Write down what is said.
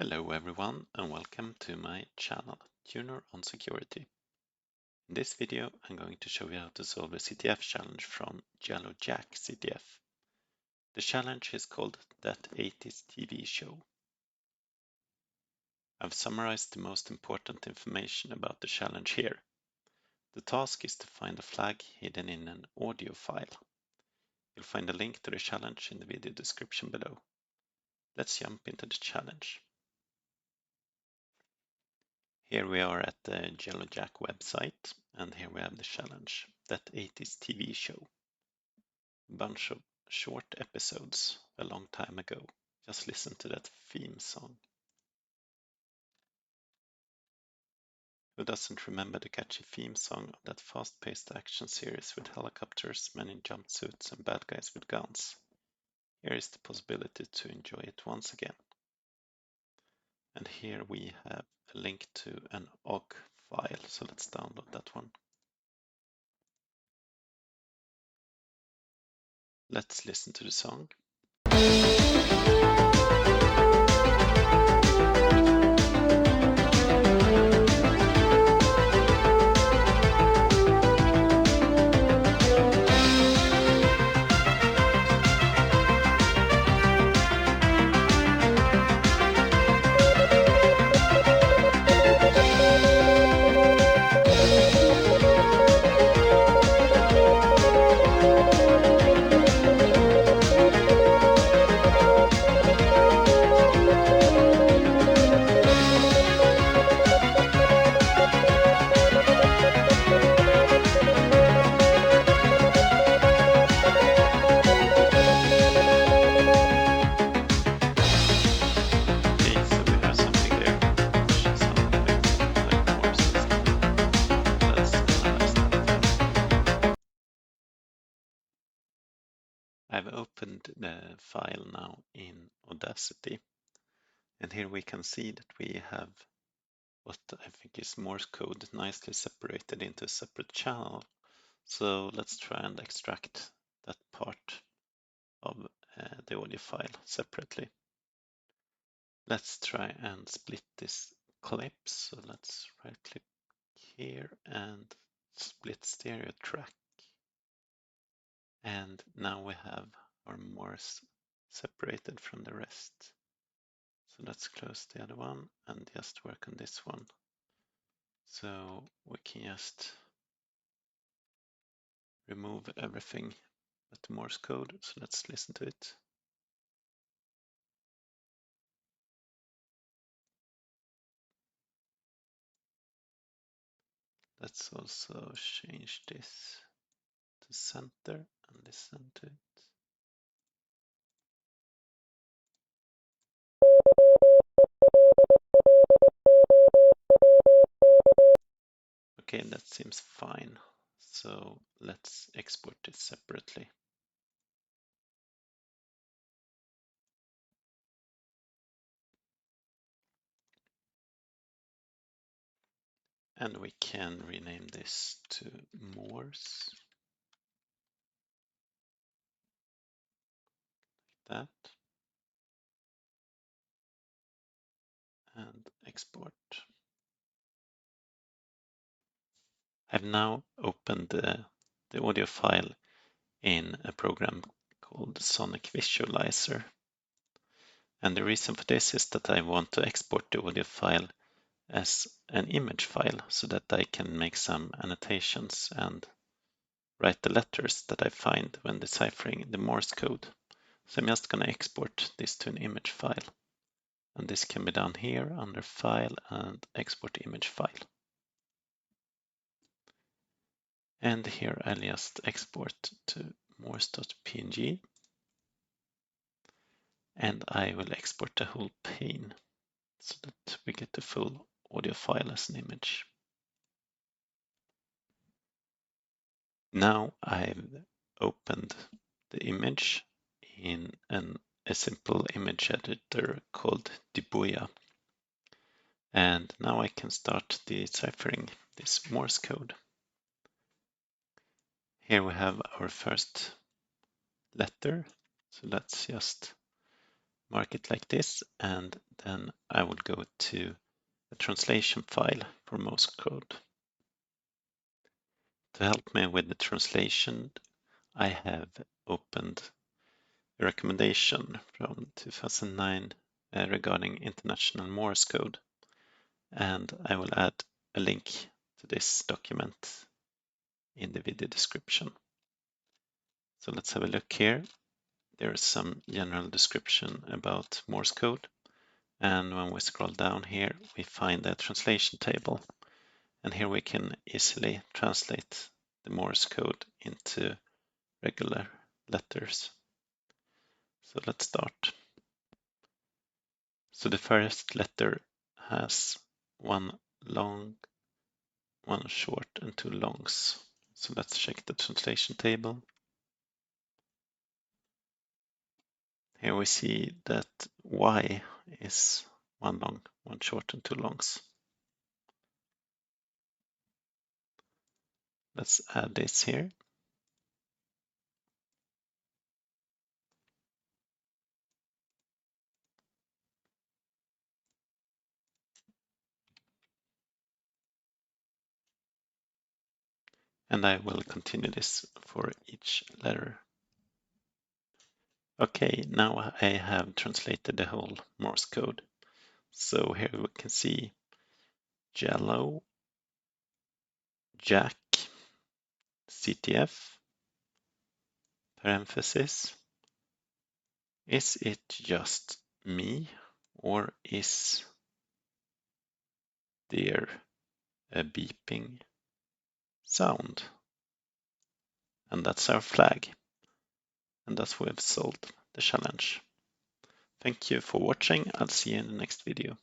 Hello everyone and welcome to my channel, Tuner on Security. In this video I'm going to show you how to solve a CTF challenge from Yellow Yak CTF. The challenge is called That 80's TV Show. I've summarized the most important information about the challenge here. The task is to find a flag hidden in an audio file. You'll find a link to the challenge in the video description below. Let's jump into the challenge. Here we are at the Yellow Yak website, and here we have the challenge, That 80's TV Show. A bunch of short episodes a long time ago. Just listen to that theme song. Who doesn't remember the catchy theme song of that fast-paced action series with helicopters, men in jumpsuits, and bad guys with guns? Here is the possibility to enjoy it once again. And here we have a link to an OGG file, so let's download that one. Let's listen to the song. I've opened the file now in Audacity, and here we can see that we have what I think is Morse code nicely separated into a separate channel. So let's try and extract that part of the audio file separately. Let's try and split this clip. So let's right click here and split stereo track. And now we have our Morse separated from the rest. So let's close the other one and just work on this one. So we can just remove everything but the Morse code. So let's listen to it. Let's also change this to center and listen to it. Okay, that seems fine. So let's export this separately. And we can rename this to Morse. Like that. And export. I've now opened the audio file in a program called Sonic Visualizer. And the reason for this is that I want to export the audio file as an image file so that I can make some annotations and write the letters that I find when deciphering the Morse code. So I'm just going to export this to an image file. And this can be done here under File and Export Image File. And here I'll just export to morse.png. And I will export the whole pane so that we get the full audio file as an image. Now I've opened the image in a simple image editor called Dibuya. And now I can start deciphering this Morse code. Here we have our first letter. So let's just mark it like this. And then I would go to the translation file for Morse code. To help me with the translation, I have opened a recommendation from 2009 regarding international Morse code, and I will add a link to this document in the video description. So let's have a look here. There is some general description about Morse code, and when we scroll down here we find the translation table, and here we can easily translate the Morse code into regular letters. So let's start. So the first letter has one long, one short, and two longs. So let's check the translation table. Here we see that Y is one long, one short, and two longs. Let's add this here. And I will continue this for each letter. Okay, now I have translated the whole Morse code. So here we can see Yellow Yak CTF, parenthesis. Is it just me, or is there a beeping sound? And that's our flag. And thus we've solved the challenge. Thank you for watching. I'll see you in the next video.